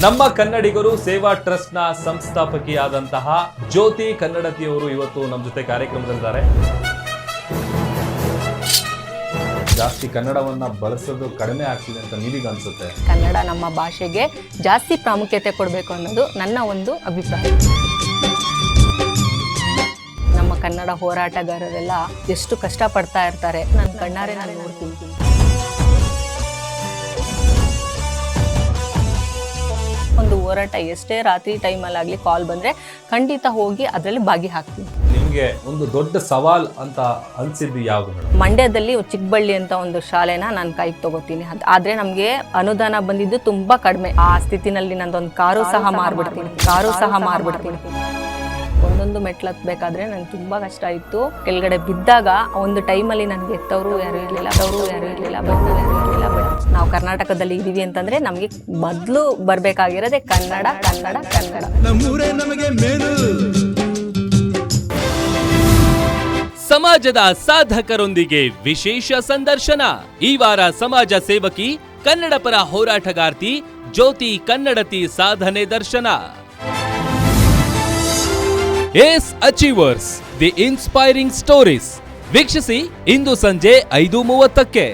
ನಮ್ಮ ಕನ್ನಡಿಗರು ಸೇವಾ ಟ್ರಸ್ಟ್ ನ ಸಂಸ್ಥಾಪಕಿಯಾದಂತಹ ಜ್ಯೋತಿ ಕನ್ನಡತಿಯವರು ಇವತ್ತು ನಮ್ಮ ಜೊತೆ ಕಾರ್ಯಕ್ರಮದಲ್ಲಿದ್ದಾರೆ. ಜಾಸ್ತಿ ಕನ್ನಡವನ್ನ ಬಳಸೋದು ಕಡಿಮೆ ಆಗ್ತಿದೆ ಅಂತ ನೀವೀಗ ಅನ್ಸುತ್ತೆ? ಕನ್ನಡ ನಮ್ಮ ಭಾಷೆಗೆ ಜಾಸ್ತಿ ಪ್ರಾಮುಖ್ಯತೆ ಕೊಡಬೇಕು ಅನ್ನೋದು ನನ್ನ ಒಂದು ಅಭಿಪ್ರಾಯ. ನಮ್ಮ ಕನ್ನಡ ಹೋರಾಟಗಾರರೆಲ್ಲ ಎಷ್ಟು ಕಷ್ಟಪಡ್ತಾ ಇರ್ತಾರೆ, ನನ್ನ ಕಣ್ಣಾರೆ ನಾನು ನೋಡ್ತೀನಿ. ಒಂದು ಹೋರಾಟ ಎಷ್ಟೇ ರಾತ್ರಿ ಟೈಮಲ್ಲಾಗಲಿ ಕಾಲ್ ಬಂದರೆ ಖಂಡಿತ ಹೋಗಿ ಅದರಲ್ಲಿ ಭಾಗಿ ಹಾಕ್ತೀನಿ. ನಿಮಗೆ ಒಂದು ದೊಡ್ಡ ಸವಾಲ್ ಅಂತ ಅನ್ಸಿದ್ದು ಯಾವುದು? ಮಂಡ್ಯದಲ್ಲಿ ಚಿಕ್ಕಬಳ್ಳಿ ಅಂತ ಒಂದು ಶಾಲೆನ ನಾನು ಕೈಗೆ ತಗೋತೀನಿ. ಆದರೆ ನಮಗೆ ಅನುದಾನ ಬಂದಿದ್ದು ತುಂಬ ಕಡಿಮೆ. ಆ ಸ್ಥಿತಿನಲ್ಲಿ ನಂದೊಂದು ಕಾರು ಸಹ ಮಾರ್ಬಿಡ್ತೀನಿ. ಒಂದೊಂದು ಮೆಟ್ಲು ಹತ್ಬೇಕಾದ್ರೆ ನನಗೆ ತುಂಬ ಕಷ್ಟ ಇತ್ತು. ಕೆಳಗಡೆ ಬಿದ್ದಾಗ ಒಂದು ಟೈಮಲ್ಲಿ ನನಗೆ ಎತ್ತವರು ಯಾರು ಇರಲಿಲ್ಲ, ನಾವು ಕರ್ನಾಟಕದಲ್ಲಿ ಇದ್ದೀವಿ ಅಂತಂದ್ರೆ ನಮಗೆ ಮೊದಲು ಬರಬೇಕಾಗಿರೋದೇ ಕನ್ನಡ. ಸಮಾಜದ ಸಾಧಕರೊಂದಿಗೆ ವಿಶೇಷ ಸಂದರ್ಶನ. ಈ ವಾರ ಸಮಾಜ ಸೇವಕಿ ಕನ್ನಡ ಪರ ಹೋರಾಟಗಾರ್ತಿ ಜ್ಯೋತಿ ಕನ್ನಡತಿ ಸಾಧನೆ ದರ್ಶನ. ಏಸ್ ಅಚೀವರ್ಸ್ ದಿ ಇನ್ಸ್ಪೈರಿಂಗ್ ಸ್ಟೋರೀಸ್ ವೀಕ್ಷಿಸಿ ಇಂದು ಸಂಜೆ 5:30ಕ್ಕೆ.